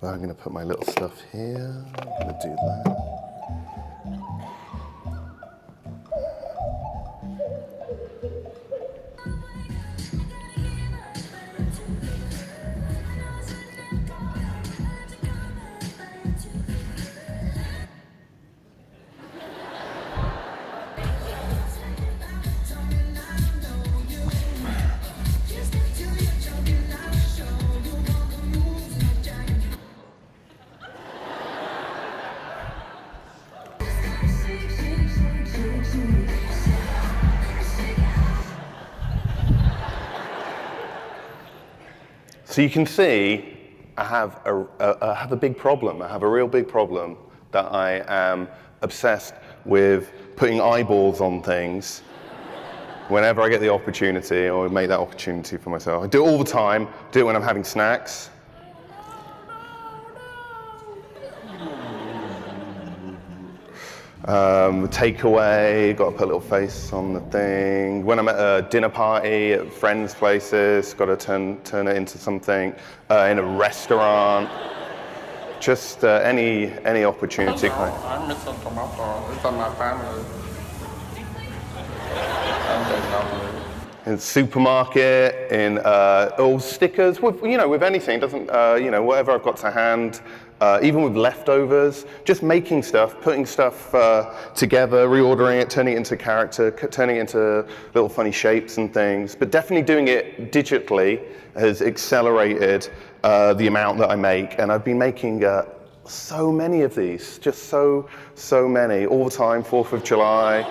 I'm going to put my little stuff here. I'm going to do that. So you can see I have a big problem. I have a real big problem that I am obsessed with putting eyeballs on things whenever I get the opportunity, or make that opportunity for myself. I do it all the time. Do it when I'm having snacks. Takeaway, got to put a little face on the thing. When I'm at a dinner party at friends' places, got to turn it into something. In a restaurant, just any opportunity. I'm Mr. Tomato. It's on my family. In the supermarket, in all stickers, with anything. Doesn't whatever I've got to hand. Even with leftovers, just making stuff, putting stuff together, reordering it, turning it into character, turning it into little funny shapes and things. But definitely doing it digitally has accelerated the amount that I make. And I've been making so many of these, just so many, all the time, 4th of July.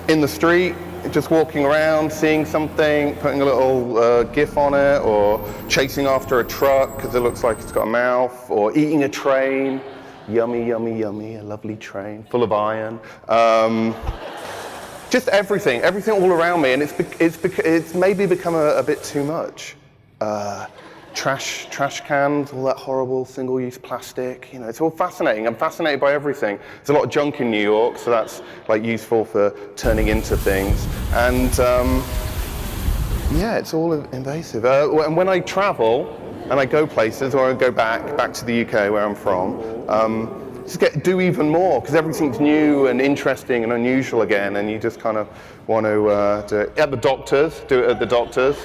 In the street, just walking around, seeing something, putting a little GIF on it, or chasing after a truck because it looks like it's got a mouth, or eating a train. Yummy, yummy, yummy, a lovely train full of iron. Just everything all around me, and it's maybe become a bit too much. Trash cans, all that horrible single-use plastic. It's all fascinating. I'm fascinated by everything. There's a lot of junk in New York, so that's useful for turning into things. And it's all invasive. And when I travel and I go places, or I go back to the UK where I'm from, just do even more, because everything's new and interesting and unusual again, and you just kind of want to do it at the doctor's. Do it at the doctor's.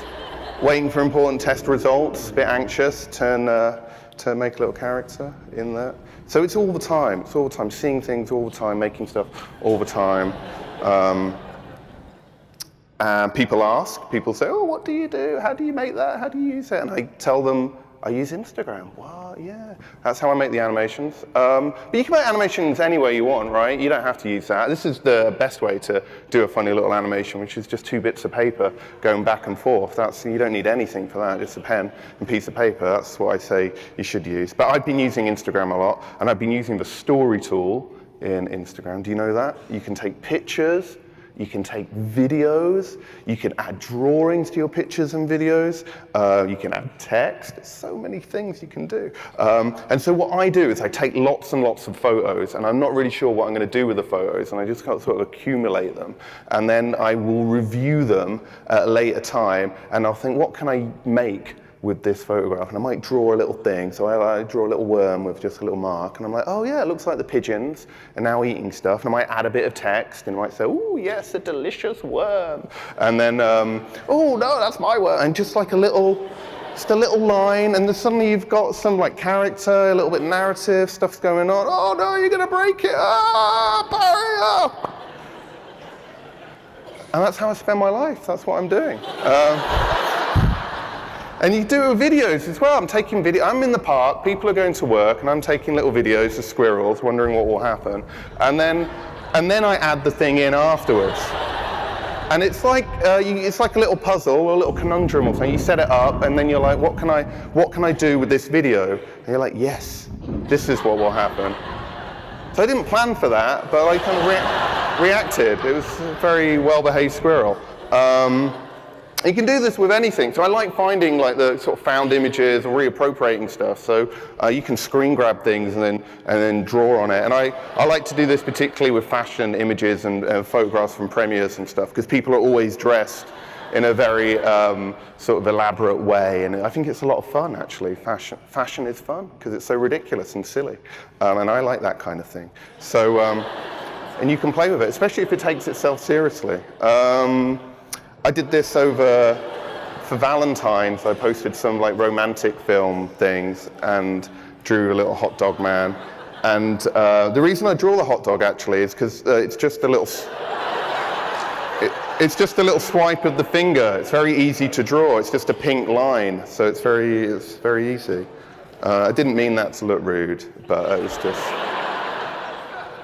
Waiting for important test results, a bit anxious, turn make a little character in there. So it's all the time, seeing things all the time, making stuff all the time. And people say, oh, what do you do? How do you make that? How do you use it? And I tell them, I use Instagram. Wow, yeah. That's how I make the animations. But you can make animations any way you want, right? You don't have to use that. This is the best way to do a funny little animation, which is just 2 bits of paper going back and forth. You don't need anything for that, just a pen and piece of paper. That's what I say you should use. But I've been using Instagram a lot, and I've been using the story tool in Instagram. Do you know that? You can take pictures, you can take videos, you can add drawings to your pictures and videos, you can add text. There's so many things you can do. And so what I do is I take lots and lots of photos, and I'm not really sure what I'm going to do with the photos, and I just kind of sort of accumulate them. And then I will review them at a later time, and I'll think, what can I make with this photograph? And I might draw a little thing. So I draw a little worm with just a little mark, and I'm like, oh yeah, it looks like the pigeons are now eating stuff. And I might add a bit of text, and I might say, oh yes, a delicious worm. And then, oh no, that's my worm. And just a little line, and then suddenly you've got some character, a little bit narrative, stuff's going on. Oh no, you're gonna break it. Barry up. And that's how I spend my life. That's what I'm doing. And you do it with videos as well. I'm taking video. I'm in the park, people are going to work, and I'm taking little videos of squirrels, wondering what will happen. And then I add the thing in afterwards. And it's like a little puzzle or a little conundrum or something. You set it up, and then you're like, what can I do with this video? And you're like, yes, this is what will happen. So I didn't plan for that, but I kind of reacted. It was a very well-behaved squirrel. You can do this with anything. So I like finding the sort of found images or reappropriating stuff. So you can screen grab things and then draw on it. And I like to do this particularly with fashion images and photographs from premieres and stuff, because people are always dressed in a very sort of elaborate way. And I think it's a lot of fun, actually. Fashion is fun because it's so ridiculous and silly. And I like that kind of thing. So, and you can play with it, especially if it takes itself seriously. I did this over for Valentine's. I posted some like romantic film things and drew a little hot dog man. And the reason I draw the hot dog actually is because it's just a little it's just a little swipe of the finger. It's very easy to draw. It's just a pink line, so it's very easy. I didn't mean that to look rude, but it was just.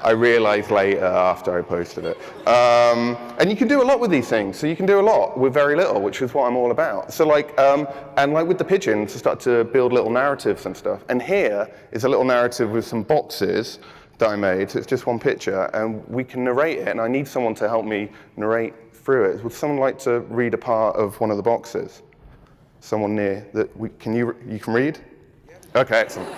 I realized later after I posted it. And you can do a lot with these things. So you can do a lot with very little, which is what I'm all about. So like, and like with the pigeons, I start to build little narratives and stuff. And here is a little narrative with some boxes that I made. So it's just one picture, and we can narrate it. And I need someone to help me narrate through it. Would someone like to read a part of one of the boxes? Someone near that you can read? Okay, excellent.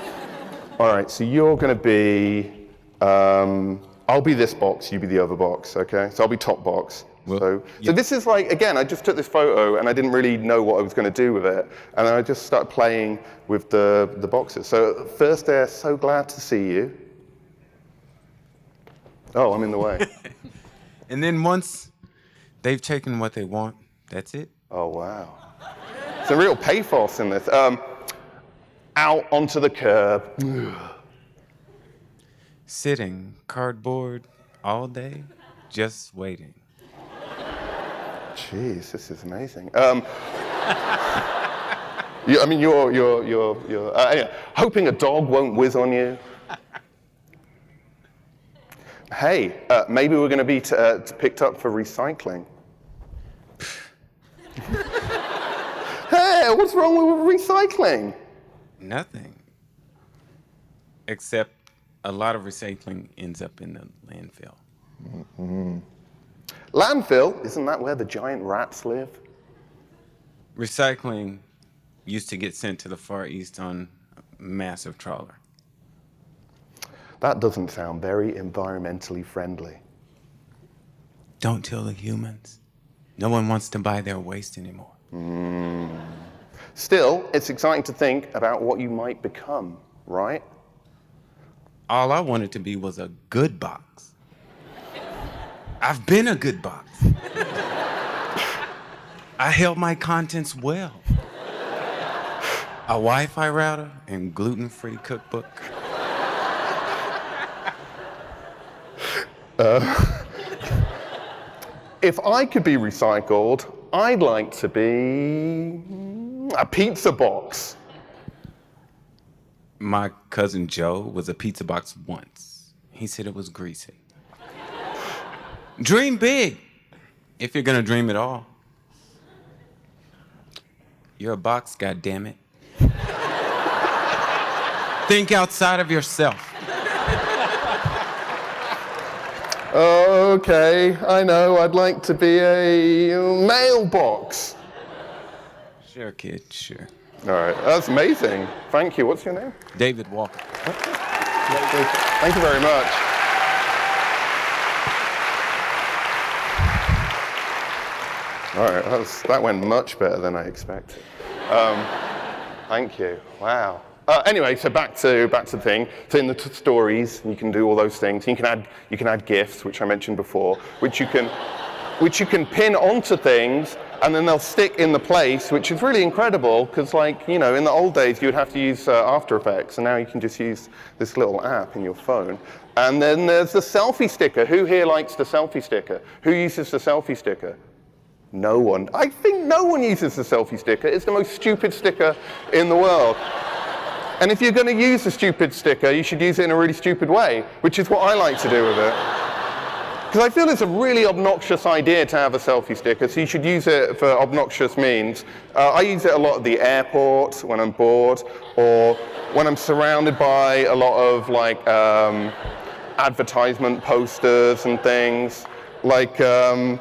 All right, so you're going to be. I'll be this box, you be the other box, okay? So I'll be top box. So this is like, again, I just took this photo and I didn't really know what I was going to do with it. And then I just started playing with the boxes. So first they're so glad to see you. Oh, I'm in the way. And then once they've taken what they want, that's it. Oh, wow. It's a real pathos in this. Out onto the curb. Sitting cardboard all day, just waiting. Jeez, this is amazing. I mean, you're hoping a dog won't whiz on you. Hey, maybe we're going to be picked up for recycling. Hey, what's wrong with recycling? Nothing. Except a lot of recycling ends up in the landfill. Mm-hmm. Landfill? Isn't that where the giant rats live? Recycling used to get sent to the Far East on a massive trawler. That doesn't sound very environmentally friendly. Don't tell the humans. No one wants to buy their waste anymore. Still, it's exciting to think about what you might become, right? All I wanted to be was a good box. I've been a good box. I held my contents well. A Wi-Fi router and gluten-free cookbook. If I could be recycled, I'd like to be a pizza box. My cousin Joe was a pizza box once. He said it was greasy. Dream big, if you're gonna dream at all. You're a box, goddammit. Think outside of yourself. Okay, I know, I'd like to be a mailbox. Sure, kid, sure. All right, that's amazing. Thank you. What's your name? David Walker. Thank you very much. All right, that went much better than I expected. Thank you. Wow. Anyway, so back to the thing. So in the stories, you can do all those things. You can add GIFs, which I mentioned before, which you can pin onto things, and then they'll stick in the place, which is really incredible. Because, like, you know, in the old days, you would have to use After Effects, and now you can just use this little app in your phone. And then there's the selfie sticker. Who here likes the selfie sticker? Who uses the selfie sticker? No one. I think no one uses the selfie sticker. It's the most stupid sticker in the world. And if you're going to use a stupid sticker, you should use it in a really stupid way, which is what I like to do with it. Because I feel it's a really obnoxious idea to have a selfie sticker, so you should use it for obnoxious means. I use it a lot at the airport when I'm bored, or when I'm surrounded by a lot of like advertisement posters and things. Like, I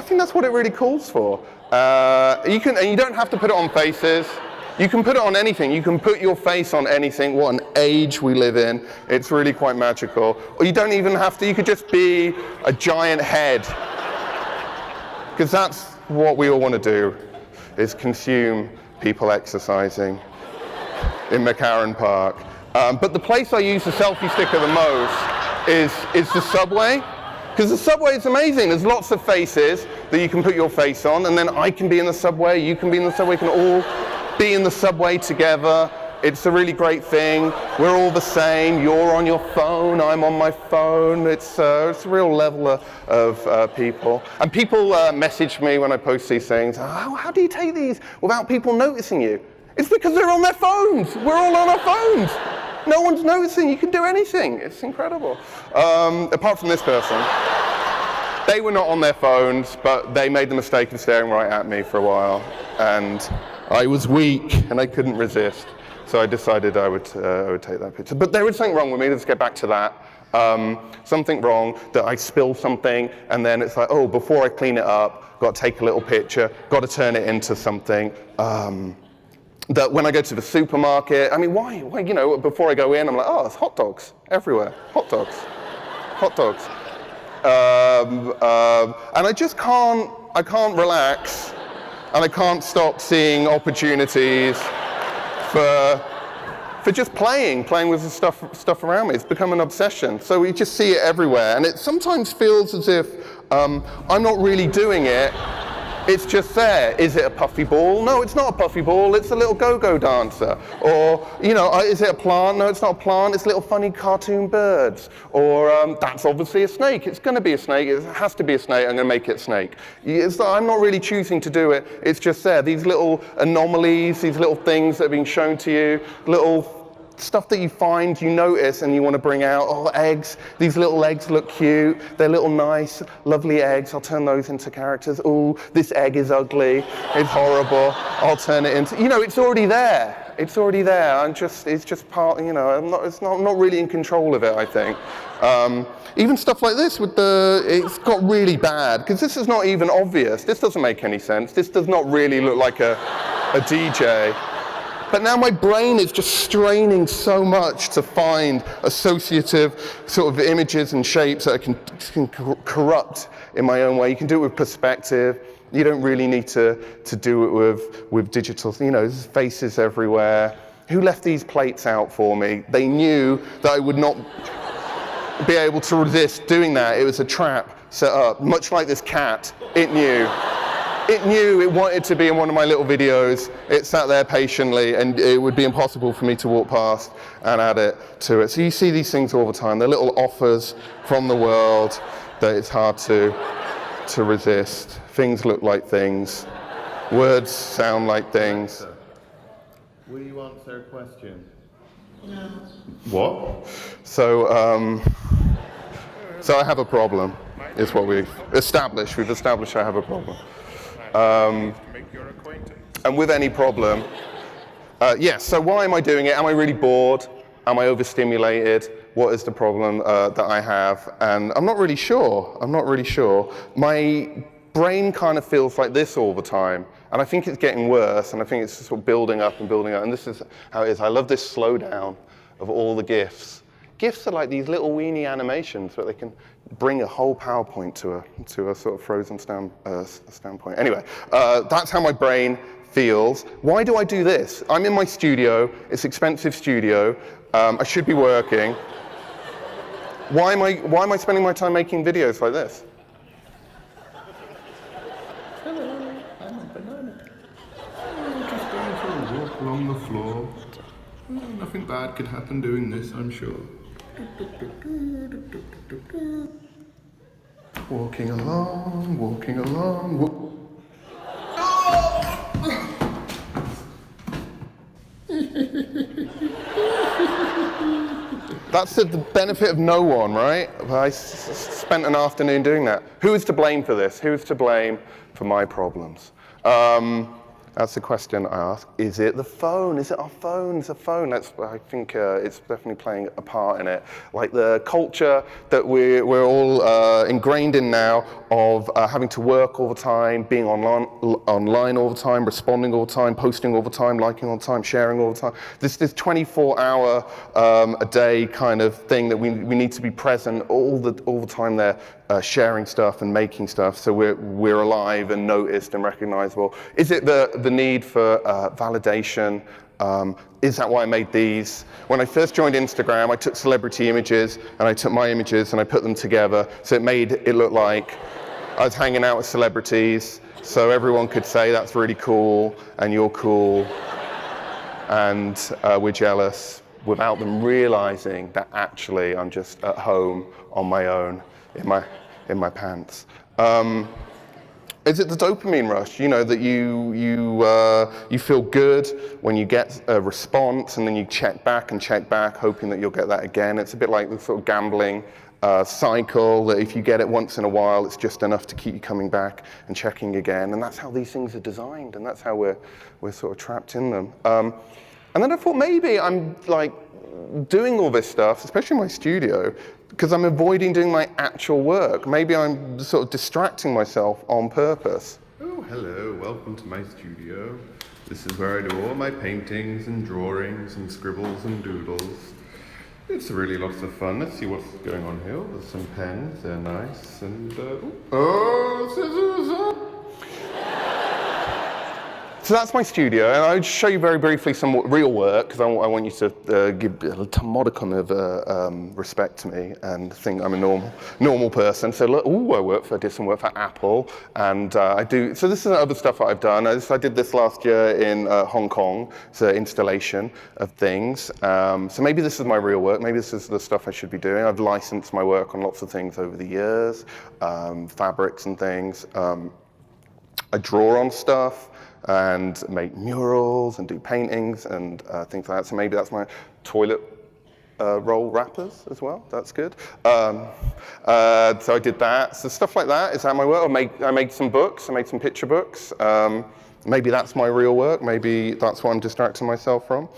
think that's what it really calls for. And you don't have to put it on faces. You can put it on anything. You can put your face on anything. What an age we live in. It's really quite magical. Or you don't even have to. You could just be a giant head. Because that's what we all want to do, is consume people exercising in McCarran Park. But the place I use the selfie sticker the most is the subway. Because the subway is amazing. There's lots of faces that you can put your face on, and then I can be in the subway, you can be in the subway, we can all be in the subway together. It's a really great thing. We're all the same. You're on your phone, I'm on my phone. It's a real level of people. And people message me when I post these things, oh, how do you take these without people noticing you? It's because they're on their phones. We're all on our phones. No one's noticing. You can do anything. It's incredible. Apart from this person. They were not on their phones, but they made the mistake of staring right at me for a while. And I was weak, and I couldn't resist. So I decided I would take that picture. But there is something wrong with me. Let's get back to that. Something wrong, that I spill something, and then it's like, oh, before I clean it up, got to take a little picture, got to turn it into something. That when I go to the supermarket, I mean, why, you know, before I go in, I'm like, oh, it's hot dogs everywhere. Hot dogs. Hot dogs. And I just can't relax, and I can't stop seeing opportunities for just playing with the stuff around me. It's become an obsession. So we just see it everywhere, and it sometimes feels as if I'm not really doing it. It's just there. Is it a puffy ball? No, it's not a puffy ball. It's a little go-go dancer. Or, you know, is it a plant? No, it's not a plant. It's little funny cartoon birds. Or that's obviously a snake. It's going to be a snake. It has to be a snake. I'm going to make it a snake. I'm not really choosing to do it. It's just there. These little anomalies, these little things that are being shown to you, little stuff that you find, you notice, and you want to bring out. Oh, eggs. These little eggs look cute. They're little nice, lovely eggs. I'll turn those into characters. Oh, this egg is ugly. It's horrible. I'll turn it into. You know, it's already there. It's already there. It's just part. You know, I'm not really in control of it, I think. Even stuff like this it's got really bad because this is not even obvious. This doesn't make any sense. This does not really look like a DJ. But now my brain is just straining so much to find associative sort of images and shapes that I can corrupt in my own way. You can do it with perspective. You don't really need to do it with digital. You know, there's faces everywhere. Who left these plates out for me? They knew that I would not be able to resist doing that. It was a trap set up, much like this cat. It knew. It knew it wanted to be in one of my little videos. It sat there patiently, and it would be impossible for me to walk past and add it to it. So you see these things all the time. They're little offers from the world that it's hard to resist. Things look like things. Words sound like things. Will you answer a question? No. What? So I have a problem, is what we've established. We've established I have a problem. Make your acquaintance. And with any problem, yes, so why am I doing it? Am I really bored? Am I overstimulated? What is the problem that I have? And I'm not really sure. My brain kind of feels like this all the time. And I think it's getting worse, and I think it's sort of building up. And this is how it is. I love this slowdown of all the GIFs. GIFs are like these little weeny animations, but they can bring a whole PowerPoint to a sort of frozen standpoint. Anyway, that's how my brain feels. Why do I do this? I'm in my studio. It's an expensive studio. I should be working. Why am I spending my time making videos like this? Hello, I'm a banana. Just going for a walk along the floor. Nothing bad could happen doing this, I'm sure. Walking along. That's the benefit of no one, right? I spent an afternoon doing that. Who is to blame for this? Who is to blame for my problems? That's the question I ask. Is it the phone? Is it our phones? A phone? I think it's definitely playing a part in it. Like the culture that we're all ingrained in now of having to work all the time, being online all the time, responding all the time, posting all the time, liking all the time, sharing all the time. This 24-hour a day kind of thing that we need to be present all the time there. sharing stuff and making stuff, so we're alive and noticed and recognizable? Is it the need for validation? Is that why I made these? When I first joined Instagram, I took celebrity images and I took my images and I put them together, so it made it look like I was hanging out with celebrities, so everyone could say that's really cool and you're cool and we're jealous, without them realizing that actually I'm just at home on my own in my pants. Is it the dopamine rush? You know, that you feel good when you get a response, and then you check back, hoping that you'll get that again. It's a bit like the sort of gambling cycle, that if you get it once in a while, it's just enough to keep you coming back and checking again. And that's how these things are designed, and that's how we're sort of trapped in them. And then I thought maybe I'm like doing all this stuff, especially in my studio, because I'm avoiding doing my actual work. Maybe I'm sort of distracting myself on purpose. Oh, hello, welcome to my studio. This is where I do all my paintings and drawings and scribbles and doodles. It's really lots of fun. Let's see what's going on here. There's some pens, they're nice, and scissors! So that's my studio, and I'll just show you very briefly some real work, because I want you to give a modicum of respect to me and think I'm a normal person. So look, I did some work for Apple, and I do. So this is other stuff that I've done. I did this last year in Hong Kong. It's an installation of things. So maybe this is my real work. Maybe this is the stuff I should be doing. I've licensed my work on lots of things over the years, fabrics and things. I draw on stuff and make murals and do paintings and things like that. So maybe that's my toilet roll wrappers as well. That's good. So I did that. So stuff like that. Is that my work? I made some books. I made some picture books. Maybe that's my real work. Maybe that's what I'm distracting myself from.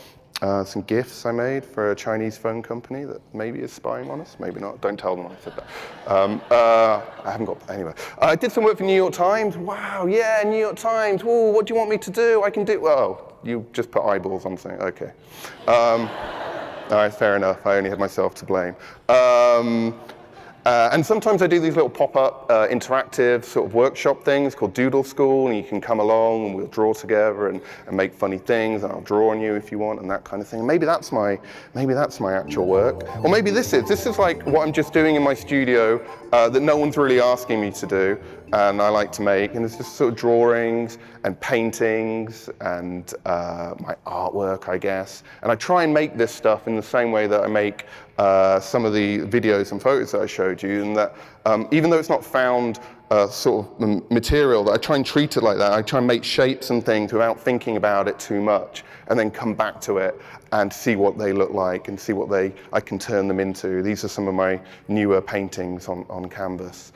Some gifts I made for a Chinese phone company that maybe is spying on us, maybe not. Don't tell them I said that. I haven't got, anyway. I did some work for New York Times. Wow, yeah, New York Times. Ooh, what do you want me to do? I can do, well, you just put eyeballs on something, okay. All right, fair enough. I only had myself to blame. And sometimes I do these little pop-up interactive sort of workshop things called Doodle School, and you can come along and we'll draw together and make funny things, and I'll draw on you if you want, and that kind of thing. Maybe that's my actual work. Or maybe this is like what I'm just doing in my studio that no one's really asking me to do, and I like to make, and it's just sort of drawings and paintings and my artwork, I guess. And I try and make this stuff in the same way that I make some of the videos and photos that I showed you, and that even though it's not found sort of material, that I try and treat it like that. I try and make shapes and things without thinking about it too much, and then come back to it and see what they look like and see what I can turn them into. These are some of my newer paintings on canvas.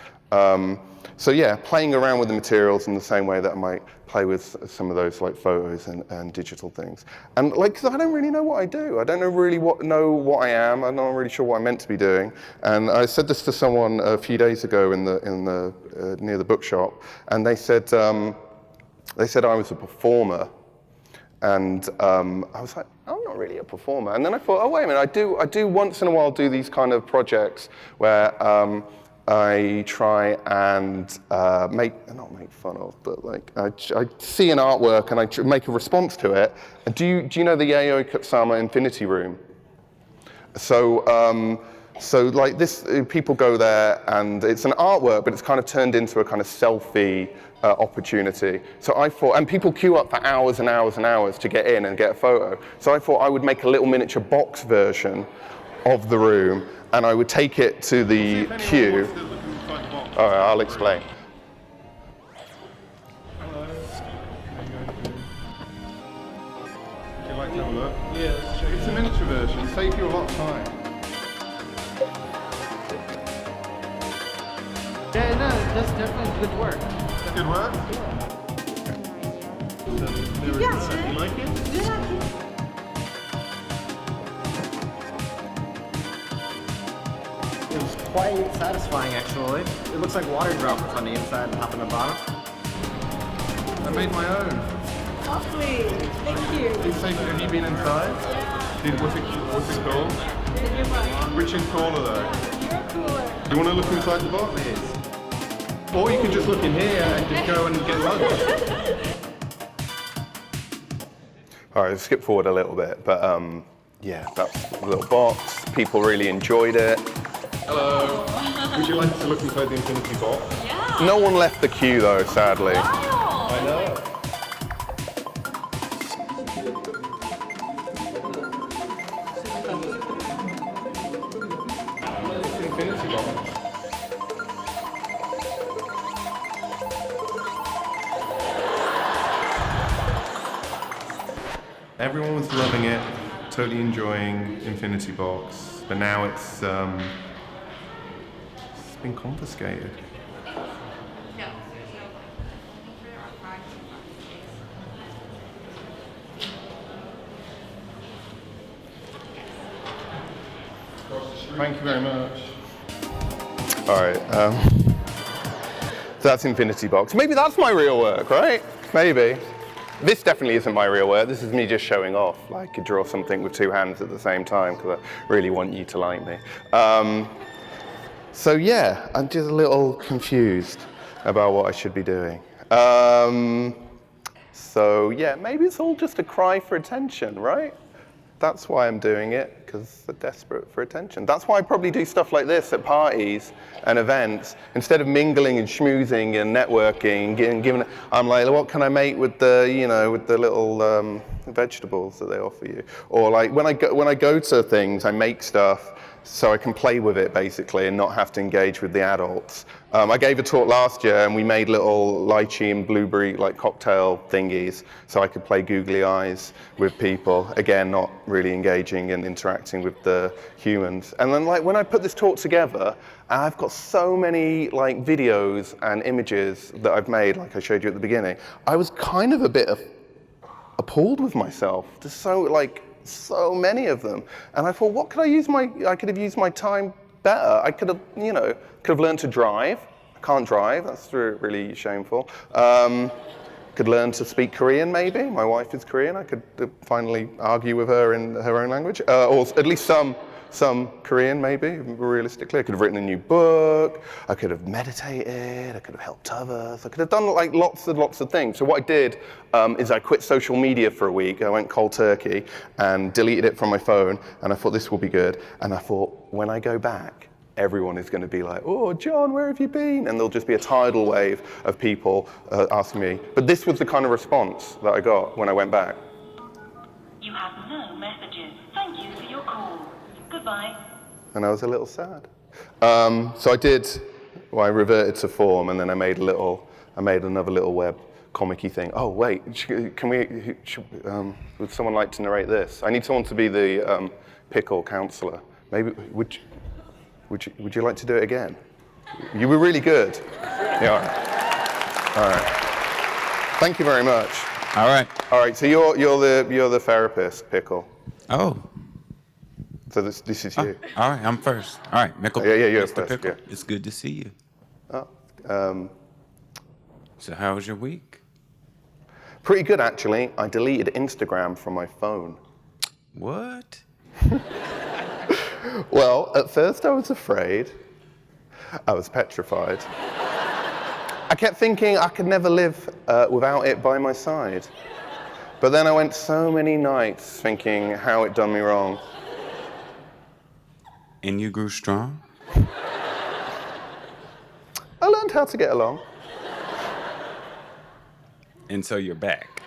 So yeah, playing around with the materials in the same way that I might play with some of those like photos and digital things. And like, 'cause I don't really know what I do. I don't know what I am. I'm not really sure what I'm meant to be doing. And I said this to someone a few days ago in the near the bookshop, and they said I was a performer. And I was like, I'm not really a performer. And then I thought, oh wait a minute, I do once in a while do these kind of projects where I try and not make fun of, but like I see an artwork and I make a response to it. And do you know the Yayoi Kusama Infinity Room? So like this, people go there and it's an artwork, but it's kind of turned into a kind of selfie opportunity. So I thought, and people queue up for hours and hours and hours to get in and get a photo. So I thought I would make a little miniature box version of the room, and I would take it to the queue. All right, I'll explain. Hello. Would you like to have a look? Yes. It's a miniature version, save you a lot of time. Yeah, no, that's definitely good work. Good work? Yeah. You like it? It was quite satisfying, actually. It looks like water droplets on the inside and top and the bottom. I made my own. Lovely. Thank you. Have you been inside? Yeah. What's it called? Did you mind? Which is cooler though? You're cooler. You want to look inside the box? Please. Or you can just look in here and just go and get lunch. All right, skip forward a little bit, but yeah, that's a little box. People really enjoyed it. Hello. Would you like to look inside the infinity box? Yeah. No one left the queue though, sadly. Wow. I know. It's the infinity box. Everyone was loving it, totally enjoying Infinity Box, but now it's been confiscated. Thank you very much. All right, so that's Infinity Box. Maybe that's my real work, right? Maybe. This definitely isn't my real work. This is me just showing off. Like, I could draw something with two hands at the same time because I really want you to like me. So yeah, I'm just a little confused about what I should be doing. So yeah, maybe it's all just a cry for attention, right? That's why I'm doing it, because they're desperate for attention. That's why I probably do stuff like this at parties and events. Instead of mingling and schmoozing and networking and giving, I'm like, what can I make with the, you know, with the little vegetables that they offer you? Or like when I go to things, I make stuff so I can play with it basically and not have to engage with the adults. I gave a talk last year and we made little lychee and blueberry like cocktail thingies so I could play googly eyes with people. Again, not really engaging and interacting with the humans. And then like when I put this talk together, I've got so many like videos and images that I've made, like I showed you at the beginning. I was kind of a bit appalled with myself. There's so many of them. And I thought, what could I could have used my time better. I could have, could have learned to drive. I can't drive, that's really shameful. Could learn to speak Korean maybe. My wife is Korean. I could finally argue with her in her own language. Or at least some Korean maybe, realistically. I could have written a new book. I could have meditated. I could have helped others. I could have done like lots of things. So what I did is I quit social media for a week. I went cold turkey and deleted it from my phone. And I thought this will be good. And I thought when I go back, everyone is going to be like, oh, John, where have you been? And there'll just be a tidal wave of people asking me. But this was the kind of response that I got when I went back. You have no messages. Thank you for your call. Goodbye. And I was a little sad. So I reverted to form, and then I made another little web comic-y thing. Oh wait, would someone like to narrate this? I need someone to be the pickle counselor. Maybe would you like to do it again? You were really good. Yeah. All right. Thank you very much. All right. So you're the therapist, Pickle. Oh. So this is you. All right, I'm first. All right, Pickle. Yeah, you're Mr. first. Pickle. Yeah. It's good to see you. Oh. So how was your week? Pretty good, actually. I deleted Instagram from my phone. What? Well, at first I was afraid. I was petrified. I kept thinking I could never live without it by my side. But then I went so many nights thinking how it done me wrong. And you grew strong? I learned how to get along. And so you're back.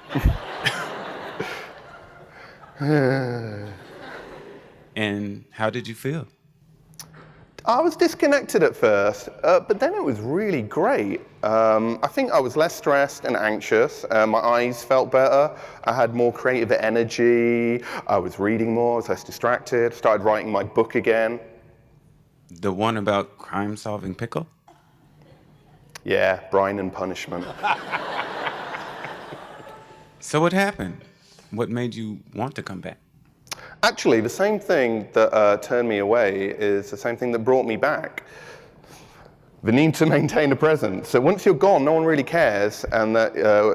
And how did you feel? I was disconnected at first, but then it was really great. I think I was less stressed and anxious. My eyes felt better. I had more creative energy. I was reading more. I was less distracted. Started writing my book again. The one about crime-solving pickle? Yeah, brine and punishment. So what happened? What made you want to come back? Actually, the same thing that turned me away is the same thing that brought me back. the need to maintain a presence. So once you're gone, no one really cares and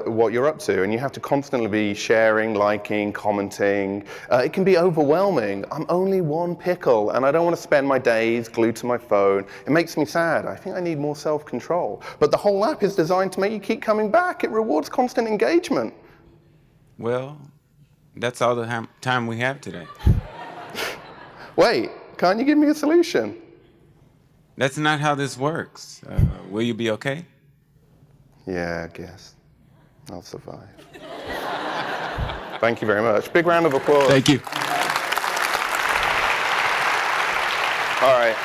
what you're up to, and you have to constantly be sharing, liking, commenting. It can be overwhelming. I'm only one pickle, and I don't want to spend my days glued to my phone. It makes me sad. I think I need more self-control. But the whole app is designed to make you keep coming back. It rewards constant engagement. Well, that's all the time we have today. Wait, can't you give me a solution? That's not how this works. Will you be okay? Yeah, I guess. I'll survive. Thank you very much. Big round of applause. Thank you. All right.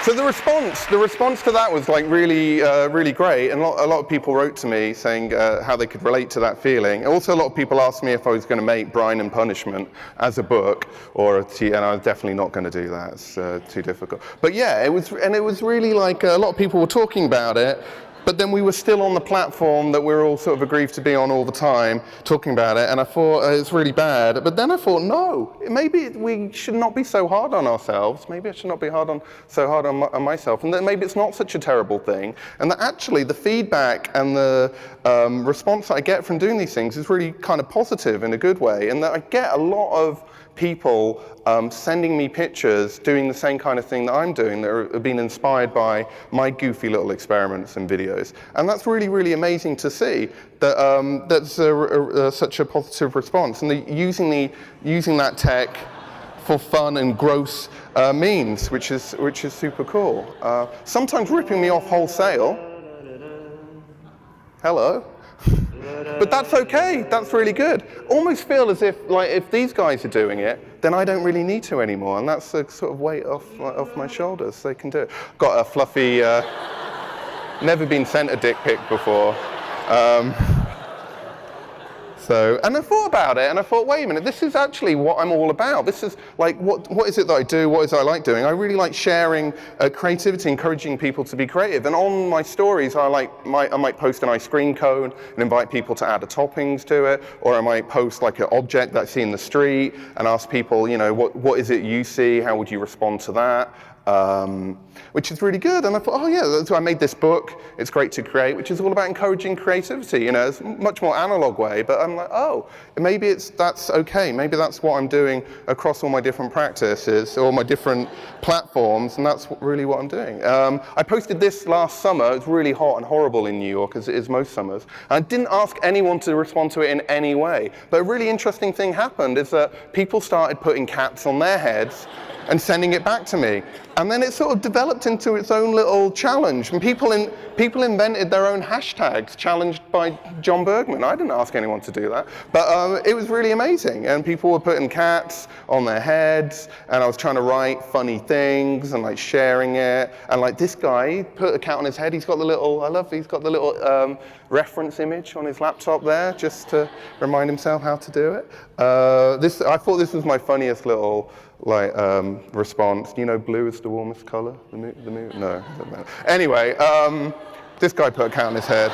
So the response to that was like really, really great, and a lot of people wrote to me saying how they could relate to that feeling. Also, a lot of people asked me if I was going to make Brine and Punishment as a book or and I was definitely not going to do that. It's too difficult. But yeah, it was really like a lot of people were talking about it. But then we were still on the platform that we're all sort of aggrieved to be on all the time, talking about it, and I thought it's really bad. But then I thought, no, maybe we should not be so hard on ourselves. Maybe I should not be so hard on myself, and that maybe it's not such a terrible thing, and that actually the feedback and the response that I get from doing these things is really kind of positive in a good way, and that I get a lot of people sending me pictures doing the same kind of thing that I'm doing, that have been inspired by my goofy little experiments and videos. And that's really, really amazing to see that that's such a positive response. And using that tech for fun and gross means, which is super cool. Sometimes ripping me off wholesale. Hello. But that's okay, that's really good. Almost feel as if these guys are doing it, then I don't really need to anymore, and that's a sort of weight off my shoulders. They can do it. Got a fluffy, never been sent a dick pic before. And I thought about it, and I thought, wait a minute, this is actually what I'm all about. This is like, what is it that I do? What is it I like doing? I really like sharing creativity, encouraging people to be creative. And on my stories, I might post an ice cream cone and invite people to add toppings to it, or I might post like an object that I see in the street and ask people, what is it you see? How would you respond to that? Which is really good. And I thought, oh yeah, so I made this book, It's Great to Create, which is all about encouraging creativity, it's a much more analog way, but I'm like, oh, maybe that's okay. Maybe that's what I'm doing across all my different practices, all my different platforms, and that's really what I'm doing. I posted this last summer. It's really hot and horrible in New York, as it is most summers. I didn't ask anyone to respond to it in any way, but a really interesting thing happened is that people started putting caps on their heads and sending it back to me. And then it sort of developed into its own little challenge. And people invented their own hashtags, challenged by Jon Burgerman. I didn't ask anyone to do that. But it was really amazing. And people were putting cats on their heads, and I was trying to write funny things and like sharing it. And like this guy put a cat on his head. He's got the little, reference image on his laptop there, just to remind himself how to do it. I thought this was my funniest little response. Blue is the warmest color? The moon? No, doesn't matter. Anyway, this guy put a cat on his head.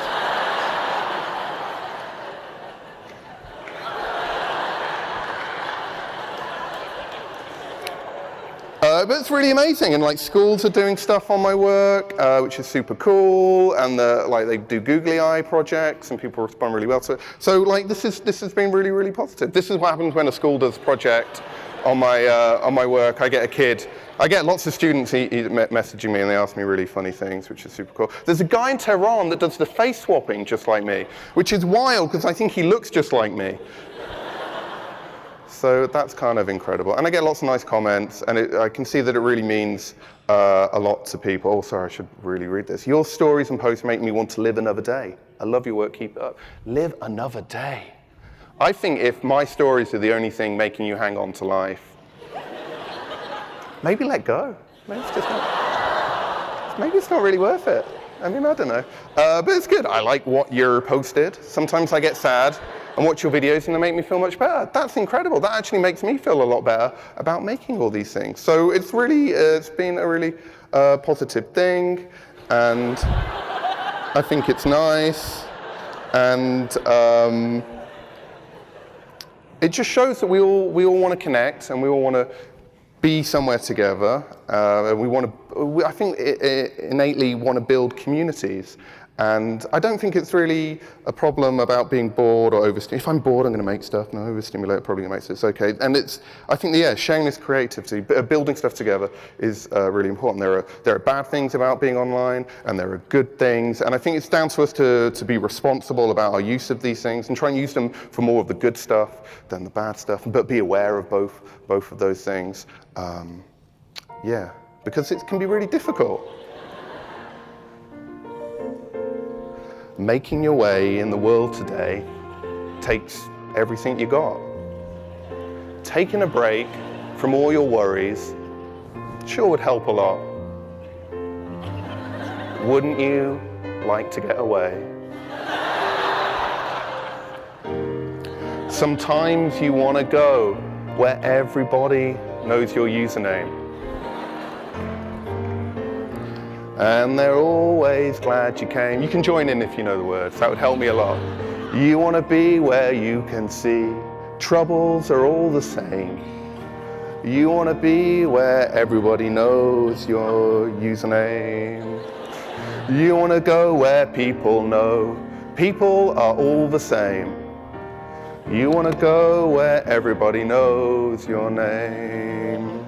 But it's really amazing, and schools are doing stuff on my work, which is super cool, and they do googly eye projects, and people respond really well to it. So this has been really, really positive. This is what happens when a school does a project on my work. I get lots of students messaging me, and they ask me really funny things, which is super cool. There's a guy in Tehran that does the face swapping just like me, which is wild because I think he looks just like me. So that's kind of incredible. And I get lots of nice comments, and I can see that it really means a lot to people. Oh, sorry, I should really read this. Your stories and posts make me want to live another day. I love your work, keep it up. Live another day. I think if my stories are the only thing making you hang on to life, maybe let go. Maybe it's not really worth it. I mean, I don't know. But it's good. I like what you're posted. Sometimes I get sad and watch your videos and they make me feel much better. That's incredible. That actually makes me feel a lot better about making all these things. So it's been a really positive thing, and I think it's nice. And it just shows that we all want to connect, and we all want to be somewhere together. We want I think innately want to build communities. And I don't think it's really a problem about being bored or overstimulated. If I'm bored, I'm going to make stuff. No, overstimulated, probably going to make stuff. It's okay. And I think, sharing this creativity, building stuff together is really important. There are bad things about being online, and there are good things. And I think it's down to us to be responsible about our use of these things and try and use them for more of the good stuff than the bad stuff, but be aware of both of those things. Because it can be really difficult. Making your way in the world today takes everything you got. Taking a break from all your worries sure would help a lot. Wouldn't you like to get away? Sometimes you want to go where everybody knows your username. And they're always glad you came. You can join in if you know the words. That would help me a lot. You want to be where you can see troubles are all the same. You want to be where everybody knows your username. You want to go where people know people are all the same. You want to go where everybody knows your name.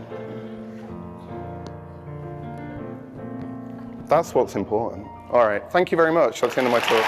That's what's important. All right, thank you very much. That's the end of my talk.